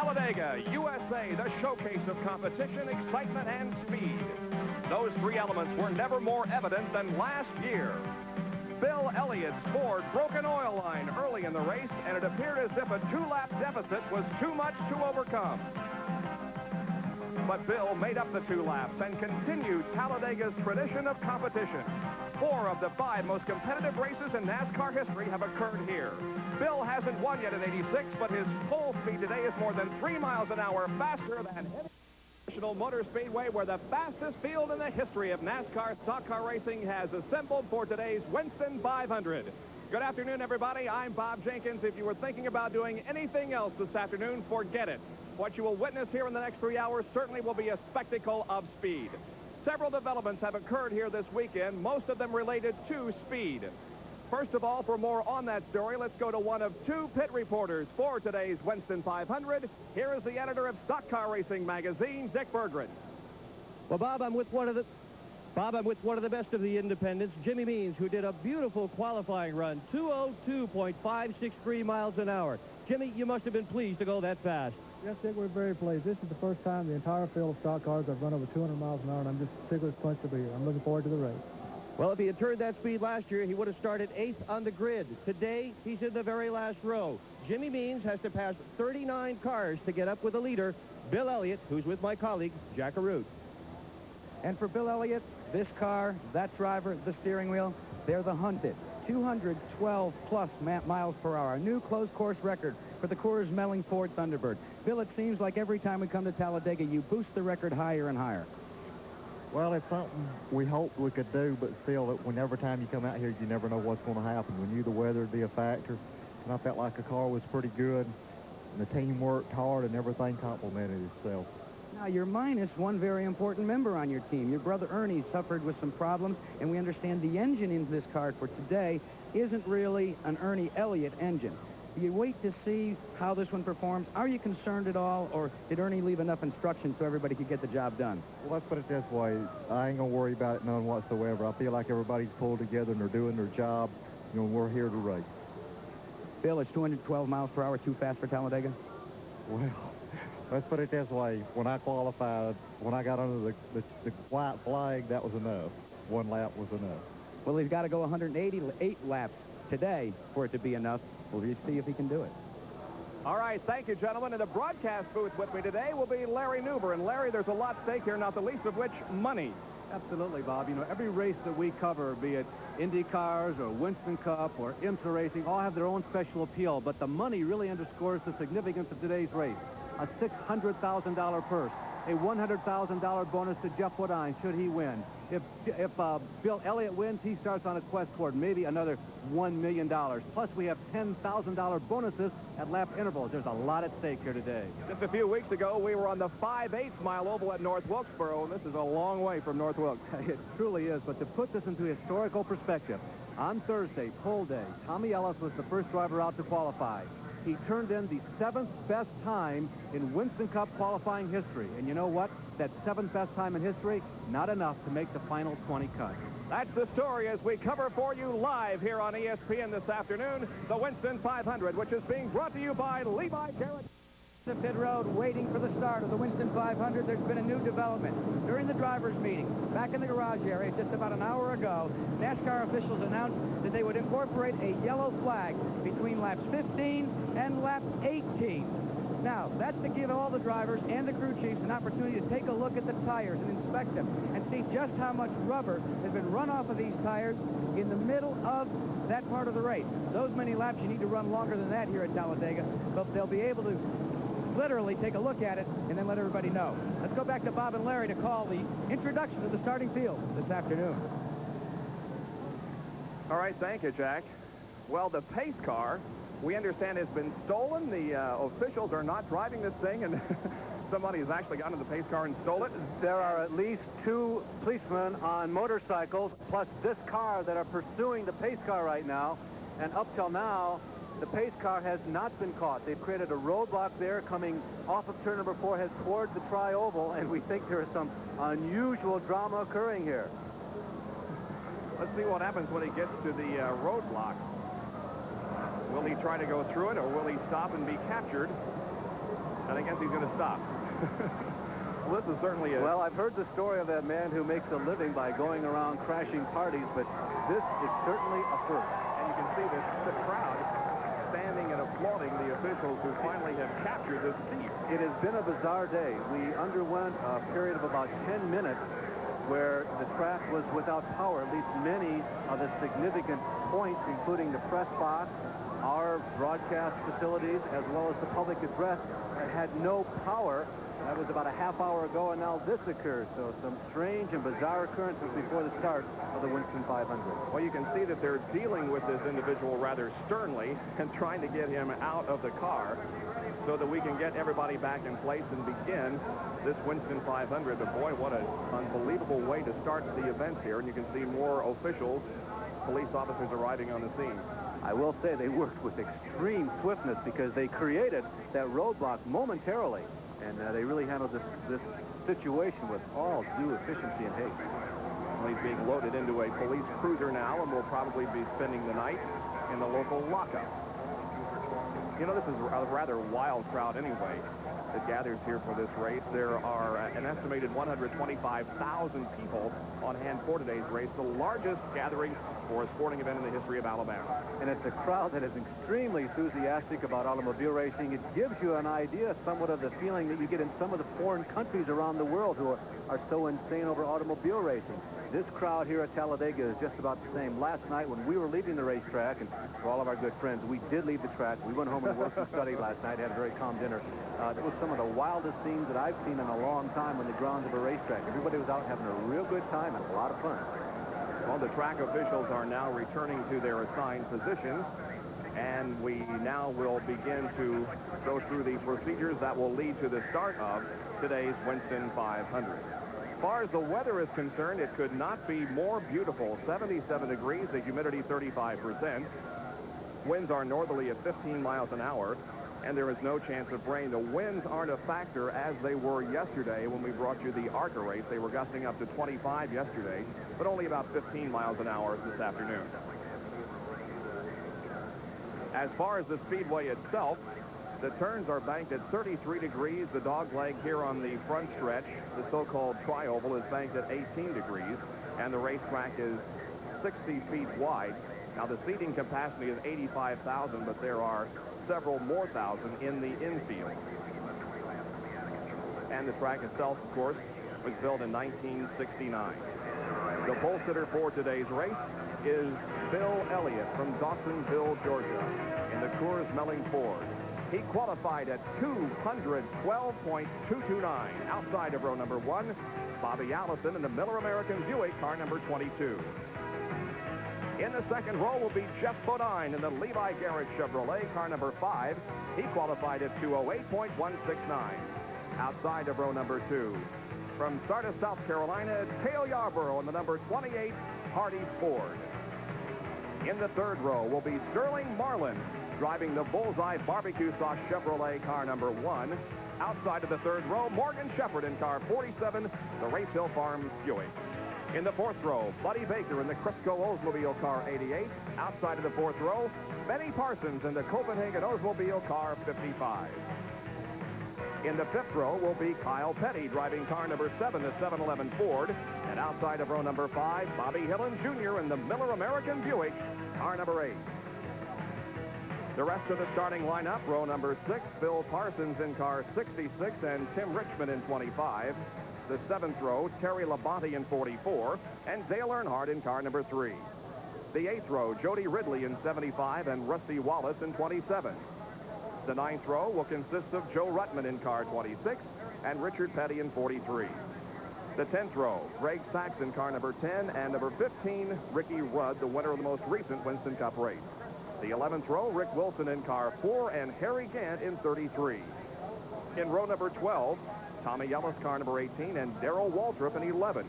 Talladega, USA, the showcase of competition, excitement, and speed. Those three elements were never more evident than last year. Bill Elliott's Ford broke an oil line early in the race, and it appeared as if a two-lap deficit was too much to overcome. But Bill made up the 2 laps and continued Talladega's tradition of competition. 4 of the 5 most competitive races in NASCAR history have occurred here. Bill hasn't won yet in '86, but his full speed today is more than 3 miles an hour faster than any National Motor Speedway, where the fastest field in the history of NASCAR stock car racing has assembled for today's Winston 500. Good afternoon, everybody. I'm Bob Jenkins. If you were thinking about doing anything else this afternoon, forget it. What you will witness here in the next 3 hours certainly will be a spectacle of speed. Several developments have occurred here this weekend, most of them related to speed. First of all, for more on that story, let's go to one of 2 pit reporters for today's Winston 500. Here is the editor of Stock Car Racing magazine, Dick Berggren. Well, Bob, I'm with one of the best of the independents, Jimmy Means, who did a beautiful qualifying run, 202.563 miles an hour. Jimmy, you must have been pleased to go that fast. Yes, Dick, we're very pleased. This is the first time the entire field of stock cars have run over 200 miles an hour, and I'm just particularly punched to be here. I'm looking forward to the race. Well, if he had turned that speed last year, he would have started 8th on the grid. Today, he's in the very last row. Jimmy Means has to pass 39 cars to get up with the leader, Bill Elliott, who's with my colleague, Jack Arute. And for Bill Elliott, this car, that driver, the steering wheel, they're the hunted. 212-plus miles per hour, a new closed course record for the Coors Melling Ford Thunderbird. Bill, it seems like every time we come to Talladega, you boost the record higher and higher. Well, it's something we hoped we could do, but still, whenever time you come out here, you never know what's going to happen. We knew the weather would be a factor, and I felt like the car was pretty good, and the team worked hard, and everything complimented itself. Now, you're minus one very important member on your team. Your brother Ernie suffered with some problems, and we understand the engine in this car for today isn't really an Ernie Elliott engine. You wait to see how this one performs. Are you concerned at all, or did Ernie leave enough instructions so everybody could get the job done? Well, let's put it this way. I ain't going to worry about it none whatsoever. I feel like everybody's pulled together and they're doing their job. You know, we're here to race. Bill, it's 212 miles per hour too fast for Talladega? Well, let's put it this way. When I qualified, when I got under the white flag, that was enough. 1 lap was enough. Well, he's got to go 188 laps today for it to be enough. We'll just see if he can do it. All right, thank you, gentlemen. In the broadcast booth with me today will be Larry Newber. And, Larry, there's a lot at stake here, not the least of which, money. Absolutely, Bob. You know, every race that we cover, be it Indy cars or Winston Cup or IMSA racing, all have their own special appeal. But the money really underscores the significance of today's race. A $600,000 purse, a $100,000 bonus to Jeff Woodine should he win. If Bill Elliott wins, he starts on a quest toward maybe another $1 million. Plus, we have $10,000 bonuses at lap intervals. There's a lot at stake here today. Just a few weeks ago, we were on the 5/8 mile oval at North Wilkesboro, and this is a long way from North Wilkes. It truly is, but to put this into historical perspective, on Thursday, pole day, Tommy Ellis was the first driver out to qualify. He turned in the 7th best time in Winston Cup qualifying history. And you know what? That 7th best time in history, not enough to make the final 20 cut. That's the story as we cover for you live here on ESPN this afternoon, the Winston 500, which is being brought to you by Levi Garrett. The pit road waiting for the start of the Winston 500. There's been a new development. During the drivers' meeting, back in the garage area just about an hour ago, NASCAR officials announced that they would incorporate a yellow flag between laps 15 and lap 18. Now, that's to give all the drivers and the crew chiefs an opportunity to take a look at the tires and inspect them and see just how much rubber has been run off of these tires in the middle of that part of the race. Those many laps, you need to run longer than that here at Talladega, but they'll be able to literally take a look at it and then let everybody know. Let's go back to Bob and Larry to call the introduction of the starting field this afternoon. All right, thank you, Jack. Well, the pace car, we understand, has been stolen. The officials are not driving this thing, and somebody has actually gotten in the pace car and stole it. There are at least 2 policemen on motorcycles, plus this car, that are pursuing the pace car right now. And up till now, the pace car has not been caught. They've created a roadblock there coming off of turn number 4, heads toward the tri-oval, and we think there is some unusual drama occurring here. Let's see what happens when he gets to the roadblock. Will he try to go through it, or will he stop and be captured? I think guess he's going to stop. Well, this is certainly a... Well, I've heard the story of that man who makes a living by going around crashing parties, but this is certainly a first. And you can see the crowd standing and applauding the officials who finally have captured this thief. It has been a bizarre day. We underwent a period of about 10 minutes where the track was without power. At least many of the significant points, including the press box, our broadcast facilities, as well as the public address, had no power. That was about a half hour ago, and now this occurs. So some strange and bizarre occurrences before the start of the Winston 500. Well, you can see that they're dealing with this individual rather sternly and trying to get him out of the car so that we can get everybody back in place and begin this Winston 500. But boy, what an unbelievable way to start the event here. And you can see more officials, police officers arriving on the scene. I will say they worked with extreme swiftness because they created that roadblock momentarily. And they really handled this situation with all due efficiency and haste. Well, he's being loaded into a police cruiser now and will probably be spending the night in the local lockup. You know, this is a rather wild crowd anyway that gathers here for this race. There are an estimated 125,000 people on hand for today's race, the largest gathering for a sporting event in the history of Alabama. And it's a crowd that is extremely enthusiastic about automobile racing. It gives you an idea somewhat of the feeling that you get in some of the foreign countries around the world who are so insane over automobile racing. This crowd here at Talladega is just about the same. Last night when we were leaving the racetrack, and for all of our good friends, we did leave the track. We went home and worked and studied last night, had a very calm dinner. It was some of the wildest scenes that I've seen in a long time on the grounds of a racetrack. Everybody was out having a real good time and a lot of fun. Well, the track officials are now returning to their assigned positions, and we now will begin to go through the procedures that will lead to the start of today's Winston 500. As far as the weather is concerned, it could not be more beautiful. 77 degrees, the humidity 35%. Winds are northerly at 15 miles an hour, and there is no chance of rain. The winds aren't a factor as they were yesterday when we brought you the ARCA race. They were gusting up to 25 yesterday, but only about 15 miles an hour this afternoon. As far as the speedway itself, the turns are banked at 33 degrees. The dog leg here on the front stretch, the so-called tri-oval, is banked at 18 degrees, and the racetrack is 60 feet wide. Now, the seating capacity is 85,000, but there are several more thousand in the infield. And the track itself, of course, was built in 1969. The pole sitter for today's race is Bill Elliott from Dawsonville, Georgia, in the Coors Melling Ford. He qualified at 212.229 outside of row number 1. Bobby Allison in the Miller American Buick, car number 22. In the second row will be Jeff Bodine in the Levi Garrett Chevrolet, car number 5. He qualified at 208.169 outside of row number 2. From Sardis, South Carolina, Cale Yarborough in the number 28 Hardy Ford. In the third row will be Sterling Marlin driving the Bullseye Barbecue Sauce Chevrolet, car number 1. Outside of the third row, Morgan Shepherd in car 47, the Race Hill Farms Buick. In the fourth row, Buddy Baker in the Crisco Oldsmobile car 88. Outside of the fourth row, Benny Parsons in the Copenhagen Oldsmobile car 55. In the fifth row will be Kyle Petty driving car number 7, the 711 Ford. And outside of row number 5, Bobby Hillen Jr. in the Miller American Buick, car number 8. The rest of the starting lineup, row number 6, Bill Parsons in car 66 and Tim Richmond in 25. The seventh row, Terry Labonte in 44 and Dale Earnhardt in car number 3. The eighth row, Jody Ridley in 75 and Rusty Wallace in 27. The ninth row will consist of Joe Ruttman in car 26 and Richard Petty in 43. The 10th row, Greg Sachs in car number 10 and number 15, Ricky Rudd, the winner of the most recent Winston Cup race. The 11th row, Rick Wilson in car 4 and Harry Gant in 33. In row number 12, Tommy Ellis, car number 18, and Darrell Waltrip in 11.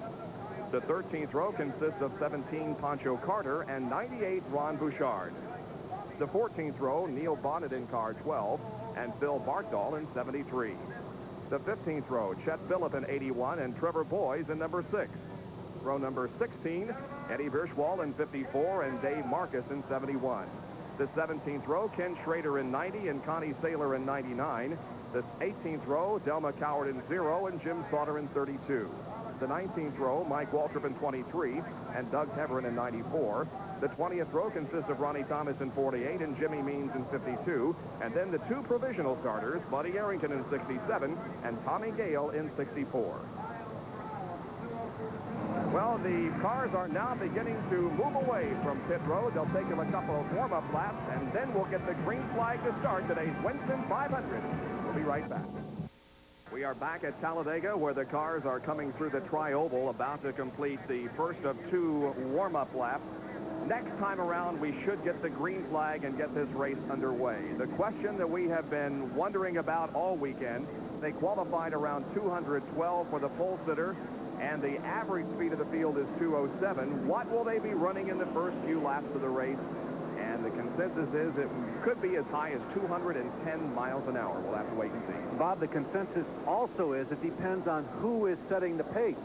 The 13th row consists of 17, Pancho Carter, and 98, Ron Bouchard. The 14th row, Neil Bonnet in car 12, and Phil Barkdahl in 73. The 15th row, Chet Phillip in 81, and Trevor Boys in number 6. Row number 16, Eddie Virschwall in 54, and Dave Marcus in 71. The 17th row, Ken Schrader in 90, and Connie Saylor in 99. The 18th row, Delma Coward in 0 and Jim Sauter in 32. The 19th row, Mike Waltrip in 23 and Doug Heverin in 94. The 20th row consists of Ronnie Thomas in 48 and Jimmy Means in 52. And then the two provisional starters, Buddy Arrington in 67 and Tommy Gale in 64. Well, the cars are now beginning to move away from pit road. They'll take them a couple of warm-up laps, and then we'll get the green flag to start today's Winston 500. We'll be right back. We are back at Talladega, where the cars are coming through the tri-oval, about to complete the first of two warm-up laps. Next time around, we should get the green flag and get this race underway. The question that we have been wondering about all weekend, they qualified around 212 for the pole sitter, and the average speed of the field is 207. What will they be running in the first few laps of the race? And the consensus is it could be as high as 210 miles an hour. We'll have to wait and see. Bob, the consensus also is it depends on who is setting the pace.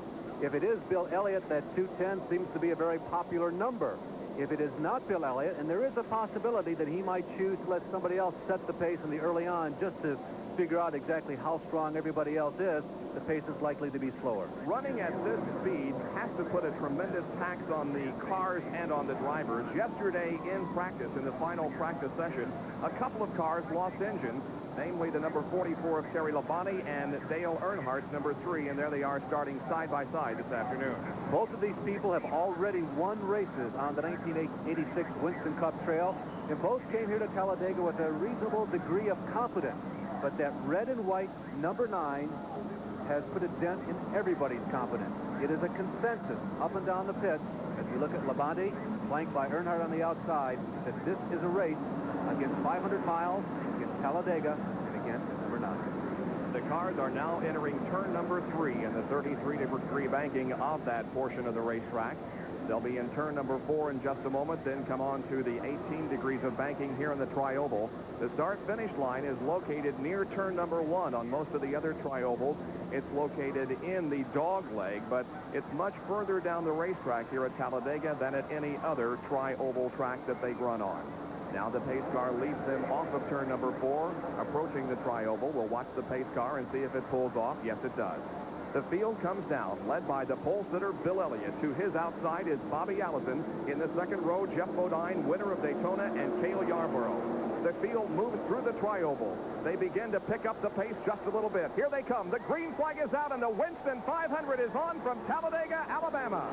If it is Bill Elliott, that 210 seems to be a very popular number. If it is not Bill Elliott, and there is a possibility that he might choose to let somebody else set the pace in the early on just to figure out exactly how strong everybody else is, the pace is likely to be slower. Running at this speed has to put a tremendous tax on the cars and on the drivers. Yesterday in practice, in the final practice session, a couple of cars lost engines, namely the number 44 of Terry Labonte and Dale Earnhardt's number 3, and there they are starting side by side this afternoon. Both of these people have already won races on the 1986 Winston Cup Trail, and both came here to Talladega with a reasonable degree of confidence. But that red and white number 9 has put a dent in everybody's confidence. It is a consensus up and down the pit, as you look at Labonte, flanked by Earnhardt on the outside, that this is a race against 500 miles, against Talladega, and against number 9. The cars are now entering turn number 3 in the 33-degree banking of that portion of the racetrack. They'll be in turn number 4 in just a moment, then come on to the 18 degrees of banking here in the tri-oval. The start-finish line is located near turn number 1. On most of the other tri-ovals, it's located in the dog leg, but it's much further down the racetrack here at Talladega than at any other tri-oval track that they run on. Now the pace car leads them off of turn number 4, approaching the tri-oval. We'll watch the pace car and see if it pulls off. Yes, it does. The field comes down, led by the pole sitter, Bill Elliott. To his outside is Bobby Allison. In the second row, Jeff Bodine, winner of Daytona, and Cale Yarborough. The field moves through the tri-oval. They begin to pick up the pace just a little bit. Here they come. The green flag is out, and the Winston 500 is on from Talladega, Alabama.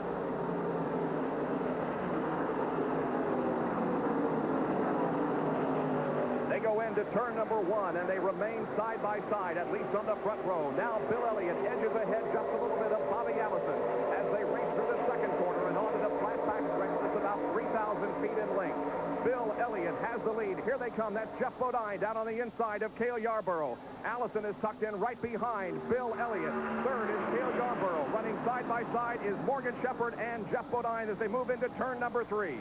They go into turn number 1, and they remain side by side, at least on the front row. Now Bill Elliott edges ahead just a little bit of Bobby Allison as they race through the second corner and onto the flat back stretch that's about 3,000 feet in length. Bill Elliott has the lead. Here they come. That's Jeff Bodine down on the inside of Cale Yarborough. Allison is tucked in right behind Bill Elliott. Third is Cale Yarborough. Running side by side is Morgan Shepherd and Jeff Bodine as they move into turn number 3.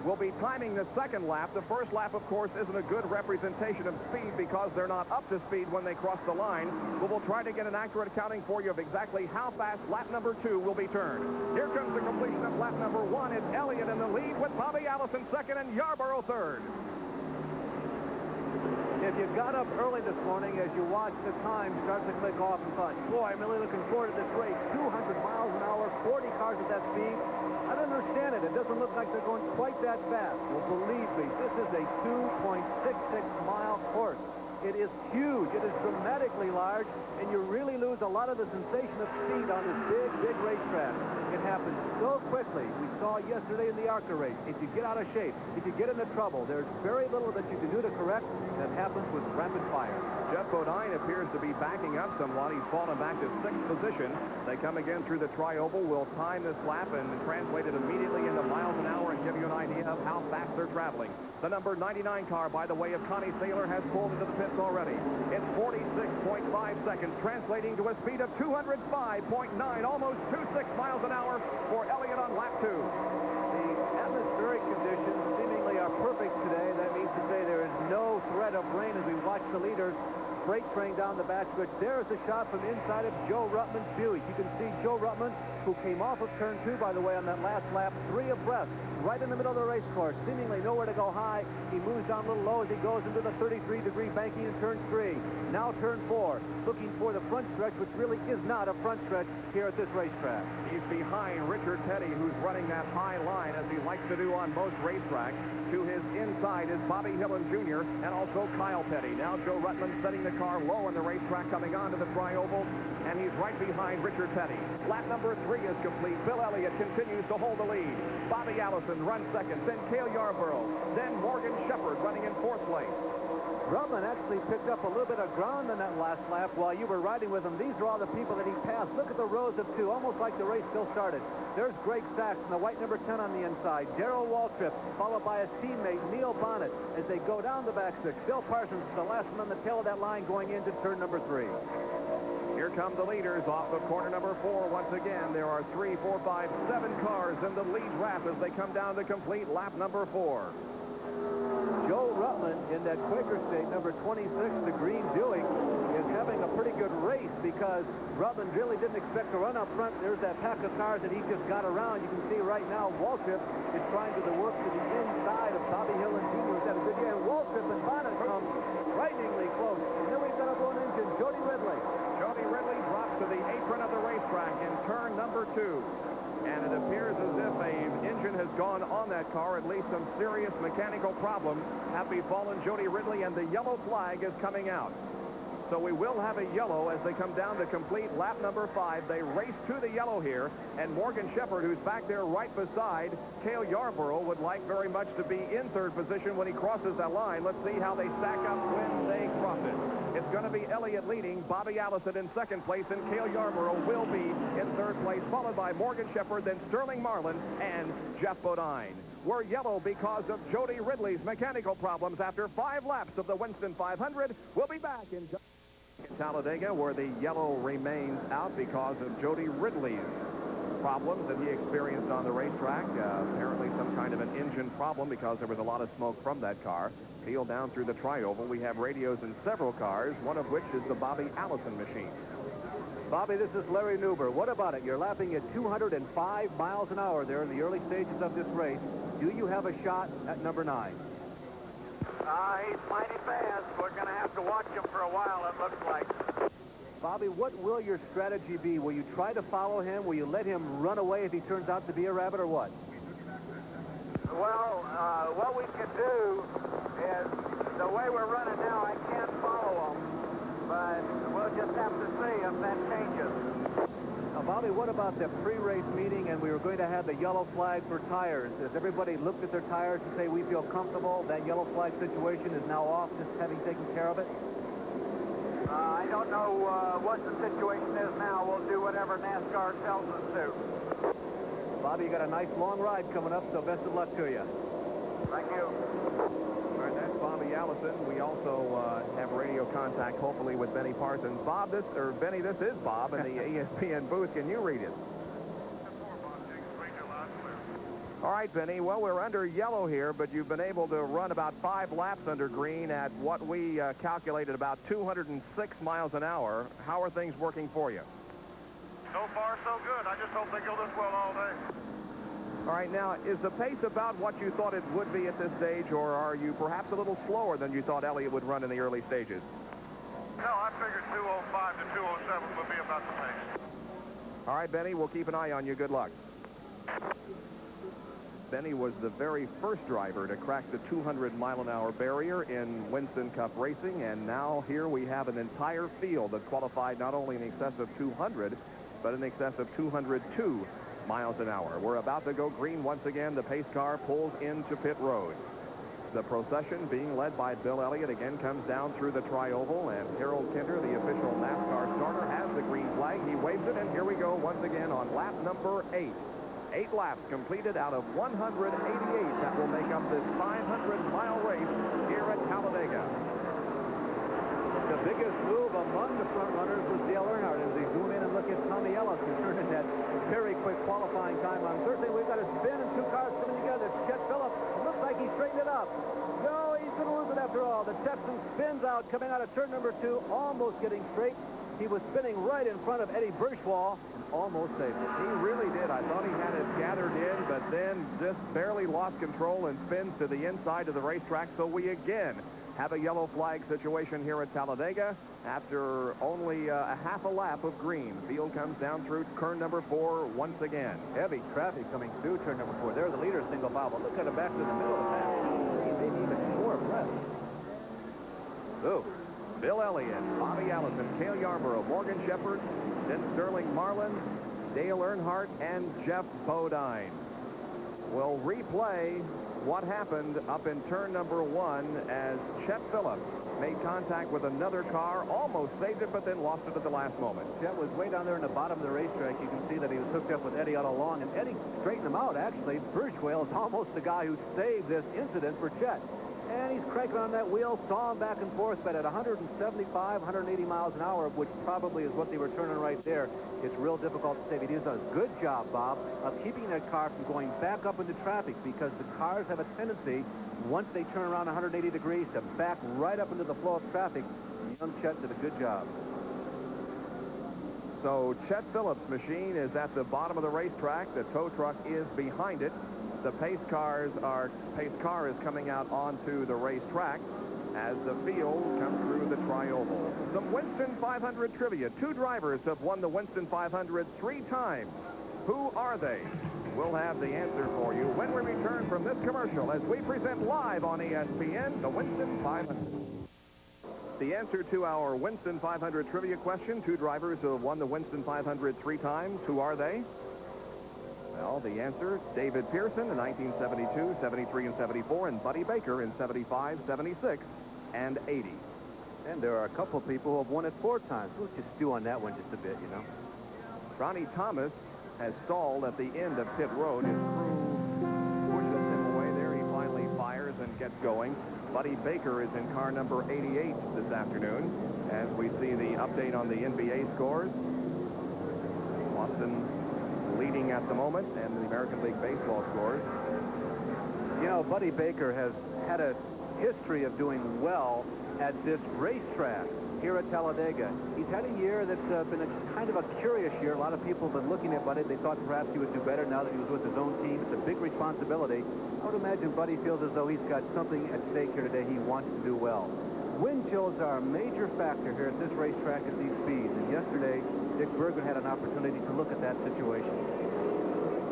We'll be timing the second lap. The first lap, of course, isn't a good representation of speed because they're not up to speed when they cross the line. But we'll try to get an accurate accounting for you of exactly how fast lap number 2 will be turned. Here comes the completion of lap number 1. It's Elliott in the lead with Bobby Allison second and Yarborough third. If you got up early this morning as you watched the time start to click off and thought, boy, I'm really looking forward to this race. 200 miles an hour, 40 cars at that speed. I don't understand it. It doesn't look like they're going quite that fast. Well, believe me, this is a 2.66-mile course. It is huge. It is dramatically large, and you really lose a lot of the sensation of speed on this big, big racetrack. It happens so quickly. We saw yesterday in the ARCA race. If you get out of shape, if you get into trouble, there's very little that you can do to correct. That happens with rapid fire. Jeff Bodine appears to be backing up somewhat. He's fallen back to 6th position. They come again through the tri-oval. We'll time this lap and translate it immediately into miles an hour and give you an idea of how fast they're traveling. The number 99 car, by the way, of Connie Saylor, has pulled into the pits already. It's 46.5 seconds, translating to a speed of 205.9, almost 26 miles an hour for Elliott on lap 2. The atmospheric conditions seemingly are perfect today. That means to say there is no threat of rain as we watch the leaders freight train down the backstretch. There's a shot from the inside of Joe Ruttman's Buick. You can see Joe Ruttman, who came off of turn 2, by the way, on that last lap, 3 abreast, right in the middle of the race course, seemingly nowhere to go high. He moves down a little low as he goes into the 33-degree banking in turn 3. Now turn 4, looking for the front stretch, which really is not a front stretch here at this racetrack. He's behind Richard Petty, who's running that high line, as he likes to do on most racetracks. To his inside is Bobby Hillin Jr. and also Kyle Petty. Now Joe Ruttman setting the car low on the racetrack, coming onto the tri-oval, and he's right behind Richard Petty. Lap number 3 is complete. Bill Elliott continues to hold the lead. Bobby Allison runs second, then Cale Yarborough, then Morgan Shepherd running in 4th place. Ruttman actually picked up a little bit of ground on that last lap while you were riding with him. These are all the people that he passed. Look at the rows of 2, almost like the race still started. There's Greg Sachs in the white number 10 on the inside. Darrell Waltrip, followed by his teammate Neil Bonnet as they go down the backstretch. Bill Parsons is the last one on the tail of that line going into turn number 3. Here come the leaders off of corner number 4. Once again, there are 3, 4, 5, 7 cars in the lead wrap as they come down to complete lap number 4. Joe Ruttman in that Quaker State number 26, the green Buick, is having a pretty good race because Ruttman really didn't expect to run up front. There's that pack of cars that he just got around. You can see right now Waltrip is trying to work to the inside of Bobby Hillin Jr. who's had a good year. And Waltrip and Bonnet come frighteningly close. And then we've got a one engine, Jody Ridley. Jody Ridley drops to the apron of the racetrack in turn number 2. And it appears as if an engine has gone on that car. At least some serious mechanical problems have befallen Jody Ridley, and the yellow flag is coming out. So we will have a yellow as they come down to complete lap number 5. They race to the yellow here, and Morgan Shepherd, who's back there right beside Cale Yarborough, would like very much to be in 3rd position when he crosses that line. Let's see how they stack up when they cross it. It's going to be Elliott leading, Bobby Allison in 2nd place, and Cale Yarborough will be in 3rd place, followed by Morgan Shepherd, then Sterling Marlin, and Jeff Bodine. We're yellow because of Jody Ridley's mechanical problems after 5 laps of the Winston 500. We'll be back in Talladega, where the yellow remains out because of Jody Ridley's problems that he experienced on the racetrack. Apparently some kind of an engine problem because there was a lot of smoke from that car. Peeled down through the tri-oval. We have radios in several cars, one of which is the Bobby Allison machine. Bobby, this is Larry Newber. What about it? You're lapping at 205 miles an hour there in the early stages of this race. Do you have a shot at number 9? He's mighty fast. We're going to have to watch him for a while, it looks like. Bobby, what will your strategy be? Will you try to follow him? Will you let him run away if he turns out to be a rabbit, or what? Well, what we could do is, the way we're running now, I can't follow him, but we'll just have to see if that changes. Now, Bobby, what about the pre-race meeting, and we were going to have the yellow flag for tires? Has everybody looked at their tires and say, we feel comfortable, that yellow flag situation is now off, just having taken care of it? I don't know what the situation is now. We'll do whatever NASCAR tells us to. Bobby, you got a nice long ride coming up, so best of luck to you. Thank you. All right, that's Bobby Allison. We also have radio contact, hopefully, with Benny Parsons. Benny, this is Bob in the ESPN booth. Can you read it? All right, Benny. Well, we're under yellow here, but you've been able to run about 5 laps under green at what we calculated about 206 miles an hour. How are things working for you? So far, so good. I just hope they go this well all day. All right, now, is the pace about what you thought it would be at this stage, or are you perhaps a little slower than you thought Elliott would run in the early stages? No, I figured 205 to 207 would be about the pace. All right, Benny, we'll keep an eye on you. Good luck. Benny was the very first driver to crack the 200-mile-an-hour barrier in Winston Cup racing, and now here we have an entire field that qualified not only in excess of 200, but in excess of 202 miles an hour. We're about to go green once again. The pace car pulls into pit road. The procession, being led by Bill Elliott, again comes down through the tri-oval, and Harold Kinder, the official NASCAR starter, has the green flag. He waves it, and here we go once again on lap number 8. 8 laps completed out of 188 that will make up this 500-mile race here at Talladega. The biggest move among the front runners was Dale Earnhardt as they zoom in and look at Tommy Ellis, who turned in that very quick qualifying time on Thursday. We've got a spin and 2 cars coming together. Chet Phillips looks like he straightened it up. No, he's going to lose it at after all. The Texan spins out, coming out of turn number 2, almost getting straight. He was spinning right in front of Eddie Birchwall and almost saved it. He really did. I thought he had it gathered in, but then just barely lost control and spins to the inside of the racetrack. So we again have a yellow flag situation here at Talladega after only a half a lap of green. Field comes down through turn number 4 once again. Heavy traffic coming through turn number 4. They're the leader single file, but look at him back to the middle of the pack. Maybe even more breath. Ooh. Bill Elliott, Bobby Allison, Cale Yarborough, Morgan Shepherd, then Sterling Marlin, Dale Earnhardt, and Jeff Bodine. We'll replay what happened up in turn number 1 as Chet Phillips made contact with another car, almost saved it, but then lost it at the last moment. Chet was way down there in the bottom of the racetrack. You can see that he was hooked up with Eddie all along, and Eddie straightened him out, actually. Birchwell is almost the guy who saved this incident for Chet. And he's cranking on that wheel, sawing back and forth, but at 175, 180 miles an hour, which probably is what they were turning right there, it's real difficult to save. He does a good job, Bob, of keeping that car from going back up into traffic, because the cars have a tendency, once they turn around 180 degrees, to back right up into the flow of traffic. Young Chet did a good job. So Chet Phillips' machine is at the bottom of the racetrack. The tow truck is behind it. The pace car is coming out onto the racetrack as the field comes through the tri-oval. Some Winston 500 trivia. 2 drivers have won the Winston 500 3 times. Who are they? We'll have the answer for you when we return from this commercial as we present live on ESPN the Winston 500. The answer to our Winston 500 trivia question: 2 drivers who have won the Winston 500 3 times. Who are they? Well, the answer, David Pearson in 1972, 73, and 74, and Buddy Baker in 75, 76, and 80. And there are a couple of people who have won it 4 times. We'll just stew on that one just a bit, you know. Ronnie Thomas has stalled at the end of pit road. His crew pushes him away there. He finally fires and gets going. Buddy Baker is in car number 88 this afternoon as we see the update on the NBA scores. Boston leading at the moment, and the American League Baseball scores. You know, Buddy Baker has had a history of doing well at this racetrack here at Talladega. He's had a year that's been kind of a curious year. A lot of people have been looking at Buddy. They thought perhaps he would do better now that he was with his own team. It's a big responsibility. I would imagine Buddy feels as though he's got something at stake here today. He wants to do well. Wind chills are a major factor here at this racetrack at these speeds. And yesterday, Dick Bergman had an opportunity to look at that situation.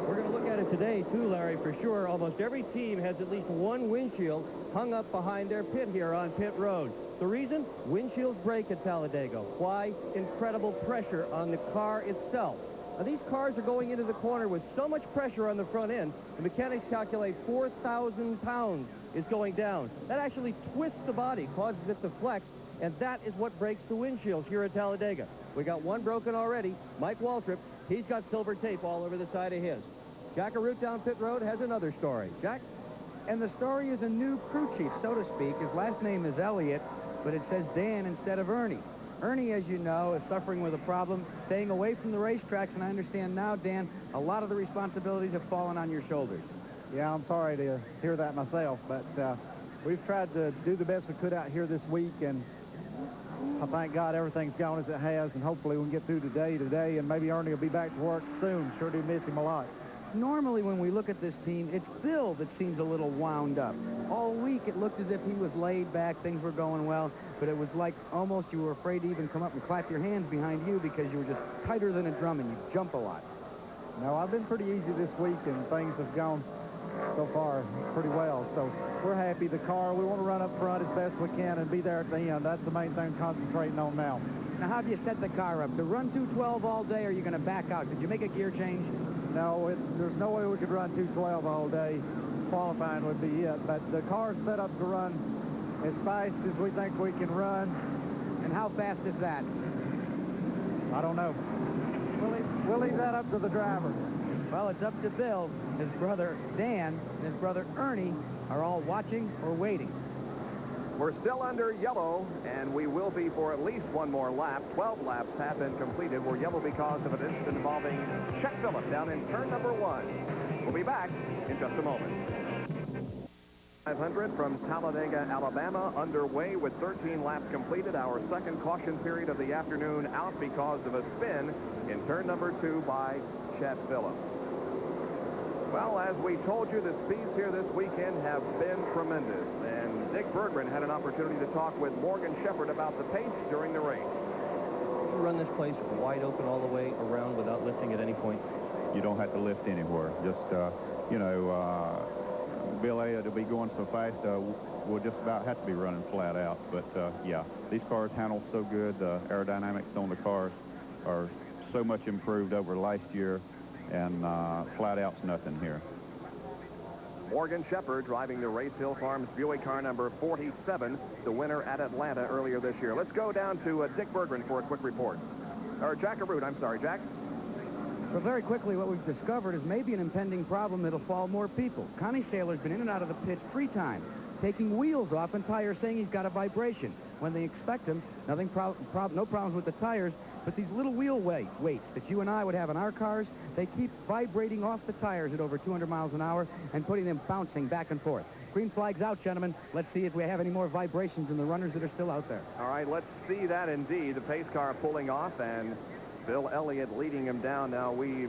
We're going to look at it today, too, Larry, for sure. Almost every team has at least one windshield hung up behind their pit here on pit road. The reason? Windshields break at Talladega. Why? Incredible pressure on the car itself. Now, these cars are going into the corner with so much pressure on the front end, the mechanics calculate 4,000 pounds is going down. That actually twists the body, causes it to flex, and that is what breaks the windshields here at Talladega. We got one broken already. Mike Waltrip, he's got silver tape all over the side of his. Jack Arute down pit road has another story. Jack? And the story is a new crew chief, so to speak. His last name is Elliott, but it says Dan instead of Ernie. Ernie, as you know, is suffering with a problem, staying away from the racetracks, and I understand now, Dan, a lot of the responsibilities have fallen on your shoulders. Yeah, I'm sorry to hear that myself, but we've tried to do the best we could out here this week, and I thank God everything's gone as it has, and hopefully we can get through today, and maybe Ernie will be back to work soon. Sure do miss him a lot. Normally, when we look at this team, it's Bill that seems a little wound up. All week, it looked as if he was laid back, things were going well, but it was like almost you were afraid to even come up and clap your hands behind you because you were just tighter than a drum and you jump a lot. No, I've been pretty easy this week, and things have gone so far pretty well. So we're happy. The car, we want to run up front as best we can and be there at the end. That's the main thing I'm concentrating on now. Now, how do you set the car up? To run 212 all day, or are you going to back out? Did you make a gear change? No, there's no way we could run 212 all day. Qualifying would be it. But the car's set up to run as fast as we think we can run. And how fast is that? I don't know. We'll leave that up to the driver. Well, it's up to Bill. His brother Dan and his brother Ernie are all watching or waiting. We're still under yellow, and we will be for at least one more lap. 12 laps have been completed. We're yellow because of an incident involving Chet Phillips down in turn number 1. We'll be back in just a moment. 500 from Talladega, Alabama, underway with 13 laps completed. Our second caution period of the afternoon out because of a spin in turn number 2 by Chet Phillips. Well, as we told you, the speeds here this weekend have been tremendous. And Dick Berggren had an opportunity to talk with Morgan Shepherd about the pace during the race. You run this place wide open all the way around without lifting at any point. You don't have to lift anywhere. Just, you know, Bill Elliott will be going so fast, we'll just about have to be running flat out. But, yeah, these cars handle so good. The aerodynamics on the cars are so much improved over last year, and flat out's nothing here. Morgan Shepherd driving the Race Hill Farms Buick car number 47, the winner at Atlanta earlier this year. Let's go down to Dick Berggren for a quick report. Or Jack Arute, I'm sorry, Jack. Well, very quickly, what we've discovered is maybe an impending problem that'll fall more people. Connie Saylor's been in and out of the pits 3 times, taking wheels off and tires, saying he's got a vibration. When they expect him, no problems with the tires, but these little wheel weights that you and I would have in our cars, they keep vibrating off the tires at over 200 miles an hour and putting them bouncing back and forth. Green flag's out, gentlemen. Let's see if we have any more vibrations in the runners that are still out there. All right, let's see that indeed. The pace car pulling off, and Bill Elliott leading him down. Now, we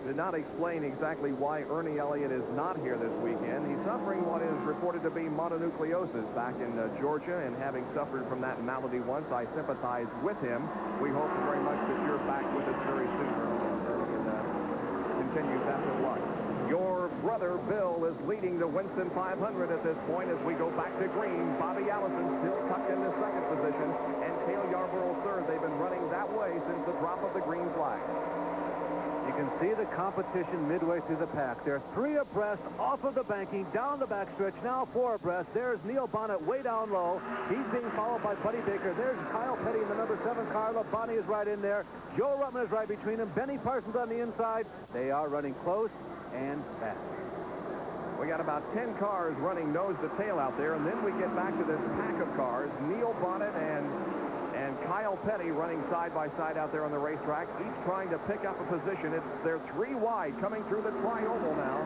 did not explain exactly why Ernie Elliott is not here this weekend. He's suffering what is reported to be mononucleosis back in Georgia, and having suffered from that malady once, I sympathize with him. We hope very much that you're back with us very soon, and continue best of luck. Your brother Bill is leading the Winston 500 at this point as we go back to green. Bobby Allison still tucked into second position, and Cale Yarborough third. They've been running that way since the drop of the green flag. You can see the competition midway through the pack. They're 3 abreast off of the banking, down the backstretch, now 4 abreast. There's Neil Bonnet way down low. He's being followed by Buddy Baker. There's Kyle Petty in the number 7 car. Labonte is right in there. Joe Ruttman is right between them. Benny Parsons on the inside. They are running close and fast. We got about 10 cars running nose to tail out there, and then we get back to this pack of cars. Neil Bonnet and Kyle Petty running side by side out there on the racetrack, each trying to pick up a position. They're 3 wide coming through the tri-oval now.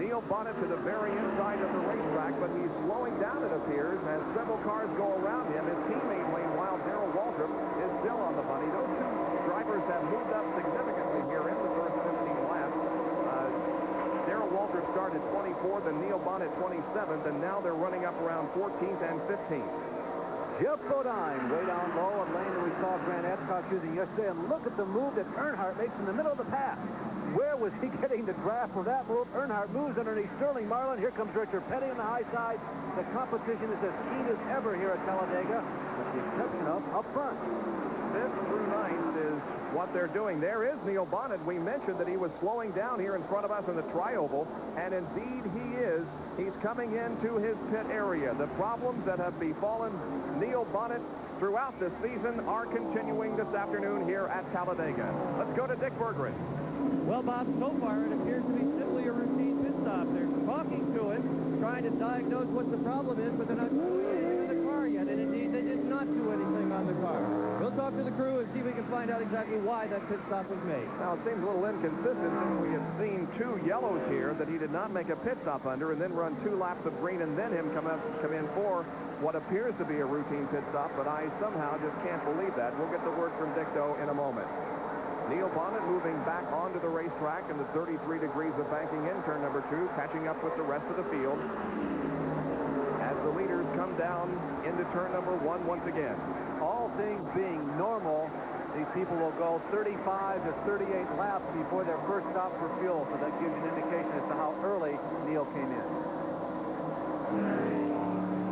Neil Bonnet to the very inside of the racetrack, but he's slowing down, it appears, as several cars go around him. His teammate, meanwhile, Darrell Waltrip, is still on the bunny. Those 2 drivers have moved up significantly here in the first 15 laps. Darrell Waltrip started 24th and Neil Bonnet 27th, and now they're running up around 14th and 15th. Jeff Bodine way down low, a lane that we saw Grant Adcock using yesterday. And look at the move that Earnhardt makes in the middle of the pack. Where was he getting the draft for that move? Earnhardt moves underneath Sterling Marlin. Here comes Richard Petty on the high side. The competition is as keen as ever here at Talladega, with the exception of up front. 5th through 9th is what they're doing. There is Neil Bonnet. We mentioned that he was slowing down here in front of us in the tri-oval, and indeed he is. He's coming into his pit area. The problems that have befallen Neil Bonnet throughout this season are continuing this afternoon here at Talladega. Let's go to Dick Berggren. Well, Bob, so far it appears to be simply a routine pit stop. They're talking to him, trying to diagnose what the problem is, but they're not doing anything in the car yet. And indeed, they did not do anything on the car. We'll talk to the crew and see if we can find out exactly why that pit stop was made. Now, it seems a little inconsistent since we have seen 2 yellows here that he did not make a pit stop under and then run 2 laps of green and then him come in for what appears to be a routine pit stop, but I somehow just can't believe that. We'll get the word from Dick, though, in a moment. Neil Bonnet moving back onto the racetrack in the 33 degrees of banking in turn number 2, catching up with the rest of the field as the leaders come down into turn number 1 once again. All things being normal, these people will go 35 to 38 laps before their first stop for fuel, so that gives you an indication as to how early Neil came in.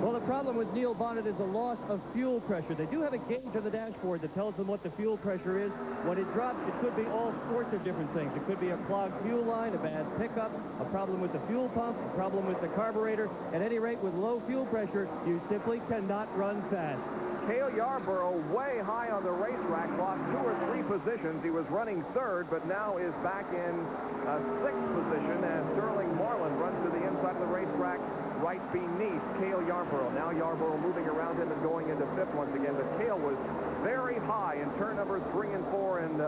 Well, the problem with Neil Bonnet is a loss of fuel pressure. They do have a gauge on the dashboard that tells them what the fuel pressure is. When it drops, it could be all sorts of different things. It could be a clogged fuel line, a bad pickup, a problem with the fuel pump, a problem with the carburetor. At any rate, with low fuel pressure, you simply cannot run fast. Cale Yarborough way high on the racetrack, lost 2 or 3 positions. He was running 3rd, but now is back in 6th position as Sterling Marlin runs to the inside of the racetrack right beneath Cale Yarborough. Now Yarborough moving around him and going into 5th once again, but Cale was very high in turn number 3 and 4, and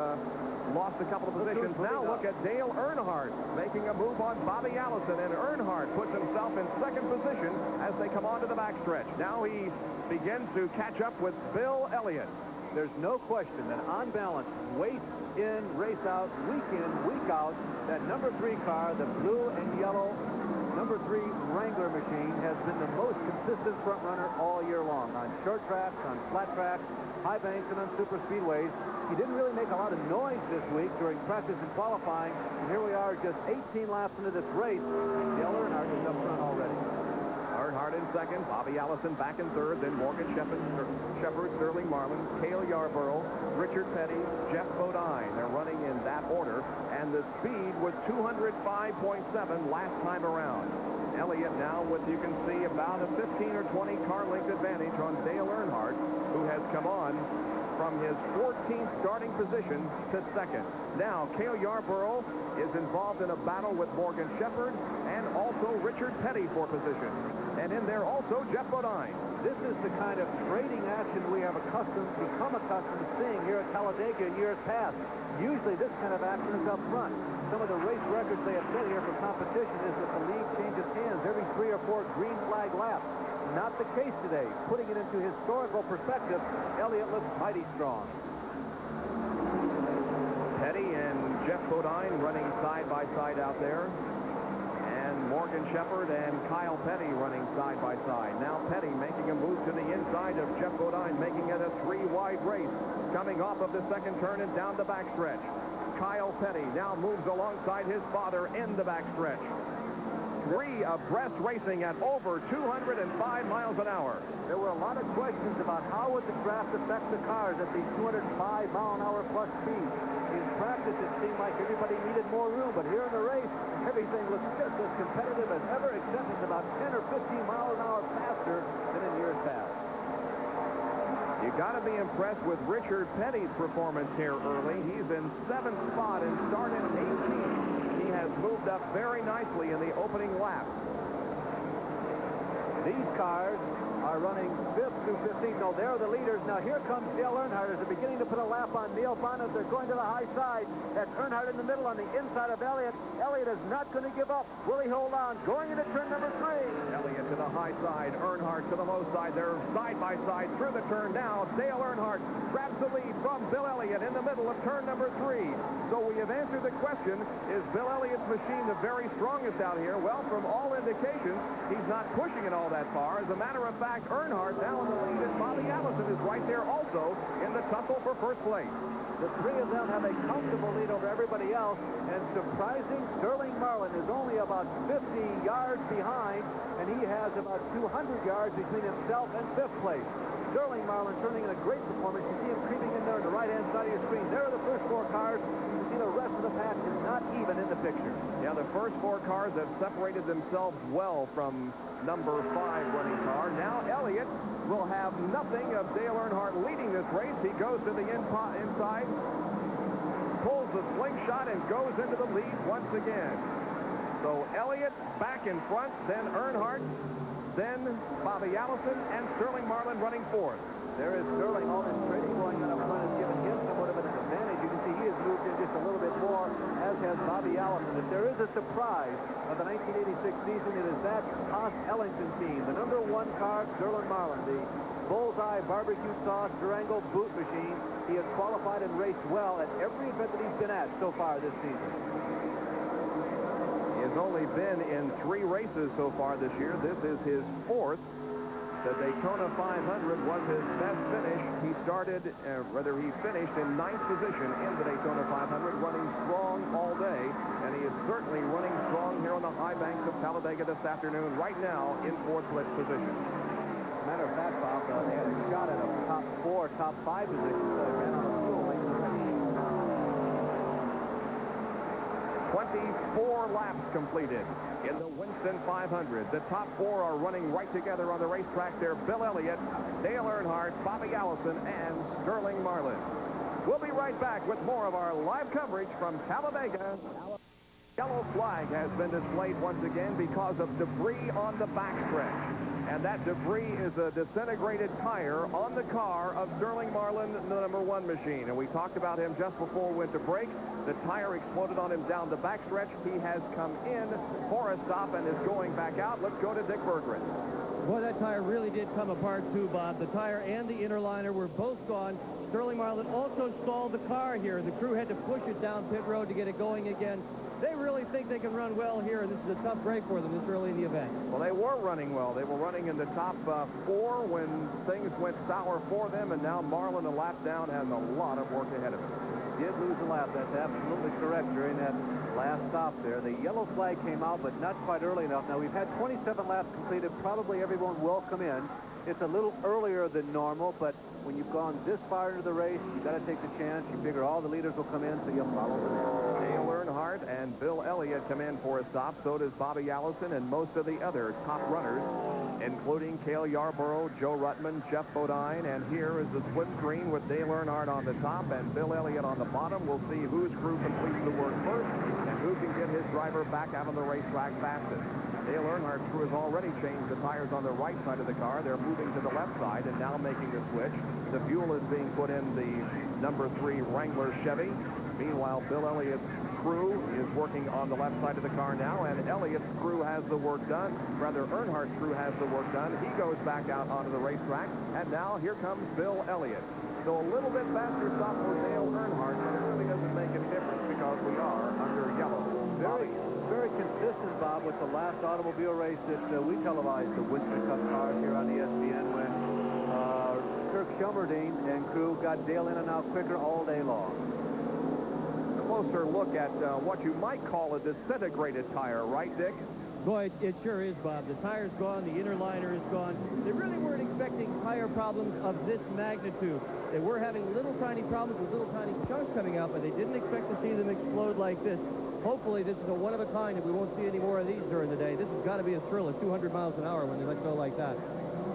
lost a couple of positions. Now look at Dale Earnhardt making a move on Bobby Allison, and Earnhardt puts himself in second position as they come onto the backstretch. Now he begins to catch up with Bill Elliott. There's no question that on balance, weight in, race out, week in, week out, that number 3 car, the blue and yellow number 3 Wrangler machine, has been the most consistent front runner all year long on short tracks, on flat tracks, high banks, and on super speedways. He didn't really make a lot of noise this week during practice and qualifying, and here we are just 18 laps into this race. Dale Earnhardt is up front already. Earnhardt in second, Bobby Allison back in third, then Morgan Shepherd, Sterling Marlin, Cale Yarborough, Richard Petty, Jeff Bodine. They're running in that order, and the speed was 205.7 last time around. Elliott now with, you can see, about a 15 or 20 car length advantage on Dale Earnhardt, who has come on from his 14th starting position to second. Now, Cale Yarborough is involved in a battle with Morgan Shepherd and also Richard Petty for position. And in there also Jeff Bodine. This is the kind of trading action we have become accustomed to seeing here at Talladega in years past. Usually this kind of action is up front. Some of the race records they have set here for competition is that the league changes hands every 3 or 4 green flag laps. Not the case today. Putting it into historical perspective, Elliott looks mighty strong. Petty and Jeff Bodine running side by side out there. And Morgan Shepherd and Kyle Petty running side by side. Now Petty making a move to the inside of Jeff Bodine, making it a 3-wide race. Coming off of the second turn and down the backstretch. Kyle Petty now moves alongside his father in the backstretch. 3 abreast racing at over 205 miles an hour. There were a lot of questions about how would the draft affect the cars at these 205-mile-an-hour plus speeds. In practice, it seemed like everybody needed more room, but here in the race, everything looks just as competitive as ever, except it's about 10 or 15 miles an hour faster than in years past. You got to be impressed with Richard Petty's performance here early. He's in 7th spot and started 18th. He has moved up very nicely in the opening lap. These cars are running 5th through 15th. No, they're the leaders. Now here comes Dale Earnhardt as they're beginning to put a lap on Neil Bonnet. They're going to the high side. That's Earnhardt in the middle on the inside of Elliott. Elliott is not going to give up. Will he hold on? Going into turn number 3. Elliott to the high side, Earnhardt to the low side. They're side by side through the turn now. Dale Earnhardt grabs the lead from Bill Elliott in the middle of turn number 3. So we have answered the question, is Bill Elliott's machine the very strongest out here? Well, from all indications, he's not pushing it all that far. As a matter of fact, Earnhardt now in the lead, and Bobby Allison is right there also in the tussle for first place. The 3 of them have a comfortable lead over everybody else, and surprising, Sterling Marlin is only about 50 yards behind, and he has about 200 yards between himself and 5th place. Sterling Marlin turning in a great performance. You see him creeping in there on the right-hand side of your screen. There are the first 4 cars. You can see the rest of the pack is not even in the picture. Yeah, the first 4 cars have separated themselves well from number 5 running car. Now Elliott will have nothing of Dale Earnhardt leading this race. He goes to the inside, pulls the slingshot, and goes into the lead once again. So Elliott back in front, then Earnhardt, then Bobby Allison, and Sterling Marlin running 4th. There is Sterling. All this trading going on up front has given him somewhat of an advantage. You can see he has moved in just a little bit more, as has Bobby Allison. If there is a surprise of the 1986 season, it is that Haas Ellington team. The number 1 car, Sterling Marlin, the bullseye barbecue sauce Durango boot machine. He has qualified and raced well at every event that he's been at so far this season. He has only been in 3 races so far this year. This is his 4th. The Daytona 500 was his best finish. He finished in 9th position in the Daytona 500, running strong all day, and he is certainly running strong here on the high banks of Talladega this afternoon, right now in 4th position. Matter of fact, Bob, they had a shot at a top 4, top 5 position, so they ran on a fuel length. 24 laps completed in the Winston 500. The top 4 are running right together on the racetrack there. Bill Elliott, Dale Earnhardt, Bobby Allison, and Sterling Marlin. We'll be right back with more of our live coverage from Talladega. Yellow flag has been displayed once again because of debris on the backstretch. And that debris is a disintegrated tire on the car of Sterling Marlin, the #1 machine. And we talked about him just before we went to break. The tire exploded on him down the backstretch. He has come in for a stop and is going back out. Let's go to Dick Berggren. Boy, that tire really did come apart too, Bob. The tire and the inner liner were both gone. Sterling Marlin also stalled the car here. The crew had to push it down pit road to get it going again. They really think they can run well here, and this is a tough break for them this early in the event. Well, they were running well. They were running in the top 4 when things went sour for them, and now Marlin, a lap down, has a lot of work ahead of him. Did lose a lap. That's absolutely correct during that last stop there. The yellow flag came out, but not quite early enough. Now, we've had 27 laps completed. Probably everyone will come in. It's a little earlier than normal, but when you've gone this far into the race, you've got to take the chance. You figure all the leaders will come in, so you'll follow them in. Dale Earnhardt and Bill Elliott come in for a stop. So does Bobby Allison and most of the other top runners, including Cale Yarborough, Joe Ruttman, Jeff Bodine. And here is the split screen with Dale Earnhardt on the top and Bill Elliott on the bottom. We'll see whose crew completes the work first and who can get his driver back out on the racetrack fastest. Dale Earnhardt's crew has already changed the tires on the right side of the car. They're moving to the left side and now making the switch. The fuel is being put in the #3 Wrangler Chevy. Meanwhile, Bill Elliott's crew is working on the left side of the car now, and Elliott's crew has the work done. Rather, Earnhardt's crew has the work done. He goes back out onto the racetrack, and now here comes Bill Elliott. So a little bit faster stop for Dale Earnhardt, but it really doesn't make any difference because we are under yellow. Very consistent, Bob, with the last automobile race that we televised, the Winston Cup cars here on ESPN, when Kirk Shelmerdine and crew got Dale in and out quicker all day long. Closer look at what you might call a disintegrated tire, right, Dick? Boy, it sure is, Bob. The tire's gone, the inner liner is gone. They really weren't expecting tire problems of this magnitude. They were having little tiny problems with little tiny chunks coming out, but they didn't expect to see them explode like this. Hopefully, this is a one-of-a-kind, and we won't see any more of these during the day. This has got to be a thrill at 200 miles an hour when they let go like that.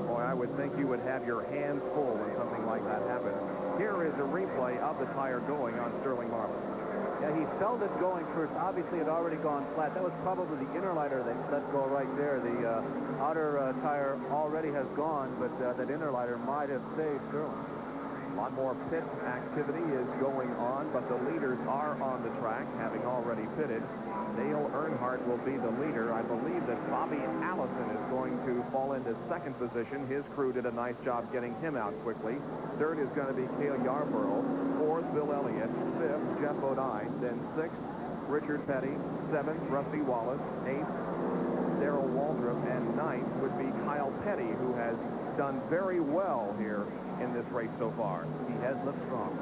Boy, I would think you would have your hands full when something like that happens. Here is a replay of the tire going on Sterling Marlin. Yeah, he felt it going first. Obviously, it had already gone flat. That was probably the inner liner that let go right there. The outer tire already has gone, but that inner liner might have saved Sterling. A lot more pit activity is going on, but the leaders are on the track, having already pitted. Dale Earnhardt will be the leader. I believe that Bobby Allison is going to fall into second position. His crew did a nice job getting him out quickly. Third is going to be Cale Yarborough. Fourth, Bill Elliott. Fifth, Jeff Bodine. Then sixth, Richard Petty. Seventh, Rusty Wallace. Eighth, Darrell Waltrip. And ninth would be Kyle Petty, who has done very well here in this race so far. He has looked strong.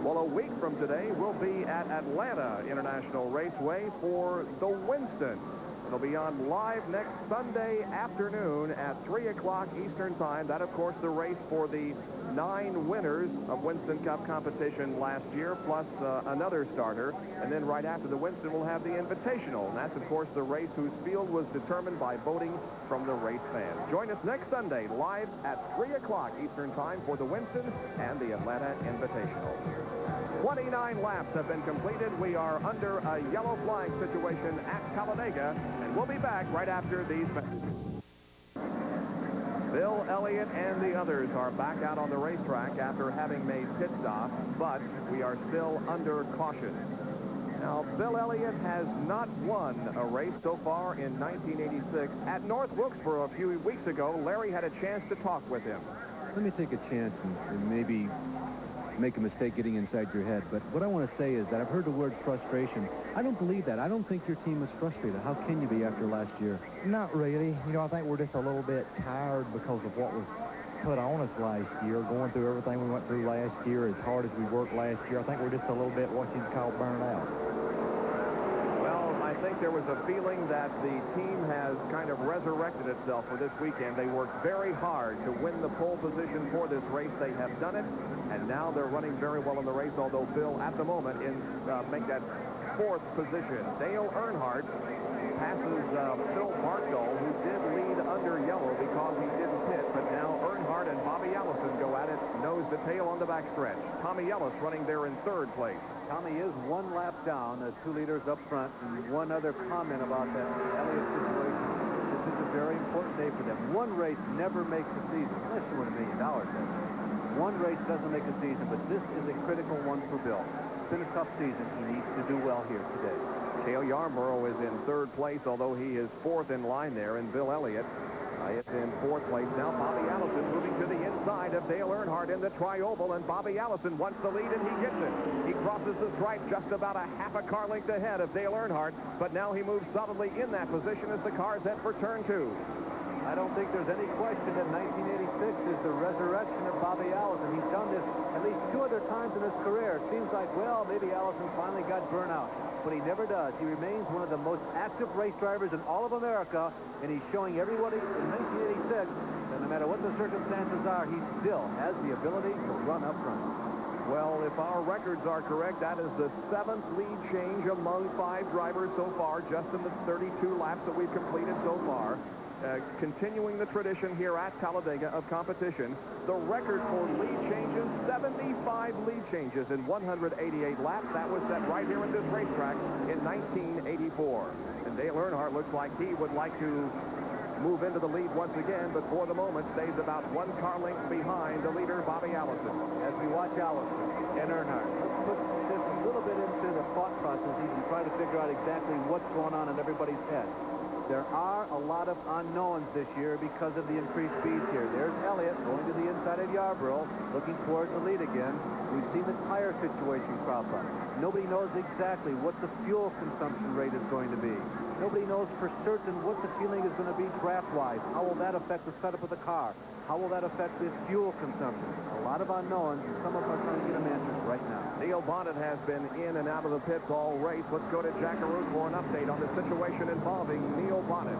Well, a week from today, we'll be at Atlanta International Raceway for the Winston. It'll be on live next Sunday afternoon at 3 o'clock Eastern Time. That, of course, the race for the 9 winners of Winston Cup competition last year, plus another starter. And then right after the Winston, we'll have the Invitational. And that's, of course, the race whose field was determined by voting from the race fans. Join us next Sunday live at 3 o'clock Eastern Time for the Winston and the Atlanta Invitational. 29 laps have been completed. We are under a yellow flag situation at Talladega, and we'll be back right after these messages. Bill Elliott and the others are back out on the racetrack after having made pit stops, but we are still under caution. Now, Bill Elliott has not won a race so far in 1986. At North Wilkesboro a few weeks ago, Larry had a chance to talk with him. Let me take a chance and maybe make a mistake getting inside your head, but what I want to say is that I've heard the word frustration. I don't believe that. I don't think your team is frustrated. How can you be after last year? Not really. You know, I think we're just a little bit tired because of what was put on us last year, going through everything we went through last year, as hard as we worked last year. I think we're just a little bit what you'd call burned out. Well, I think there was a feeling that the team has kind of resurrected itself for this weekend. They worked very hard to win the pole position for this race. They have done it, and now they're running very well in the race, although Bill, at the moment, make that 4th position. Dale Earnhardt passes Phil Bartol, who did lead under yellow because he didn't pit, but now Earnhardt and Bobby Allison go at it nose to tail on the backstretch. Tommy Ellis running there in 3rd place. Tommy is 1 lap down, 2 leaders up front, and one other comment about that Elliott situation. This is the very important day for them. One race never makes a season, unless you win $1 million. One race doesn't make a season, but this is a critical one for Bill. It's been a tough season. He needs to do well here today. Cale Yarborough is in third place, although he is fourth in line there, and Bill Elliott is in fourth place. Now Bobby Allison moving to the inside of Dale Earnhardt in the tri-oval, and Bobby Allison wants the lead, and he gets it. He crosses the stripe just about a half a car length ahead of Dale Earnhardt, but now he moves solidly in that position as the car is set for turn 2. I don't think there's any question that 1986 is the resurrection of Bobby Allison. He's done this at least 2 other times in his career. It seems like, well, maybe Allison finally got burnt out, but he never does. He remains one of the most active race drivers in all of America, and he's showing everybody in 1986 that no matter what the circumstances are, he still has the ability to run up front. Well, if our records are correct, that is the 7th lead change among 5 drivers so far, just in the 32 laps that we've completed so far. Continuing the tradition here at Talladega of competition, the record for lead changes, 75 lead changes in 188 laps. That was set right here at this racetrack in 1984. And Dale Earnhardt looks like he would like to move into the lead once again, but for the moment stays about 1 car length behind the leader, Bobby Allison. As we watch Allison and Earnhardt, let's put this a little bit into the thought processes and try to figure out exactly what's going on in everybody's head. There are a lot of unknowns this year because of the increased speeds here. There's Elliott going to the inside of Yarborough, looking towards the lead again. We've seen the tire situation crop up. Nobody knows exactly what the fuel consumption rate is going to be. Nobody knows for certain what the feeling is going to be draft-wise. How will that affect the setup of the car? How will that affect the fuel consumption? A lot of unknowns, and some of us are trying to get them answers right now. Neil Bonnet has been in and out of the pits all race. Let's go to Jack Arute for an update on the situation involving Neil Bonnet.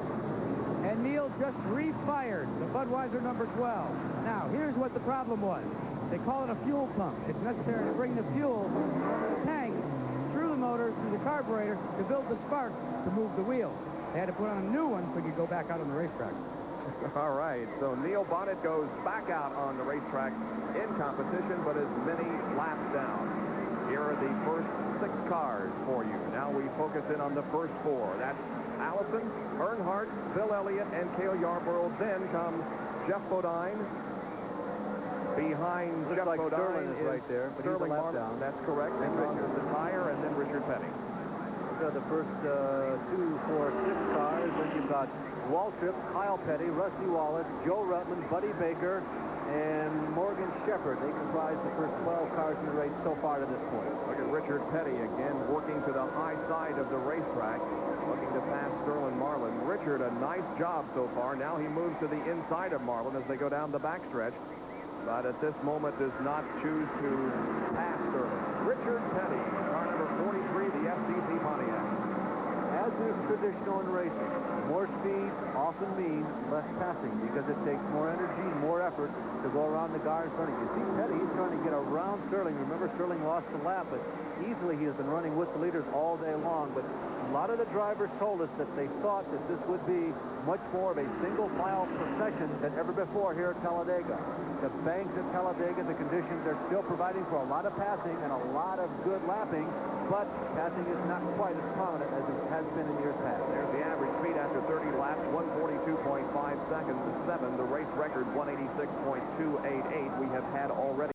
And Neil just refired the Budweiser number 12. Now, here's what the problem was. They call it a fuel pump. It's necessary to bring the fuel from the tank through the motor, through the carburetor, to build the spark to move the wheels. They had to put on a new one so he could go back out on the racetrack. All right, so Neil Bonnet goes back out on the racetrack in competition, but is many laps down. Here are the first 6 cars for you. Now we focus in on the first 4. That's Allison, Earnhardt, Bill Elliott, and Cale Yarborough. Then comes Jeff Bodine. Behind Jeff like Bodine Sterling is right there, but Sterling he's a lap Marlin. down. That's correct. And Richard the tire, and then Richard Petty. So the first 2, 4, 6 cars. Then you've got Waltrip, Kyle Petty, Rusty Wallace, Joe Ruttman, Buddy Baker, and Morgan Shepherd. They comprise the first 12 cars in the race so far to this point. Look at Richard Petty again working to the high side of the racetrack, looking to pass Sterling Marlin. Richard, a nice job so far. Now he moves to the inside of Marlin as they go down the backstretch, but at this moment does not choose to pass Sterling. Richard Petty, car number 43, the FCC Pontiac. As is traditional in racing, more speed often means less passing because it takes more energy and more effort to go around the car in front of you. See Petty, he's trying to get around Sterling. Remember, Sterling lost the lap, but easily he has been running with the leaders all day long. But a lot of the drivers told us that they thought that this would be much more of a single-file procession than ever before here at Talladega. The banks at Talladega, the conditions, they're still providing for a lot of passing and a lot of good lapping, but passing is not quite as prominent as it has been in years past. There's the average speed after 30 laps, 142.5 seconds to 7. The race record, 186.288. We have had already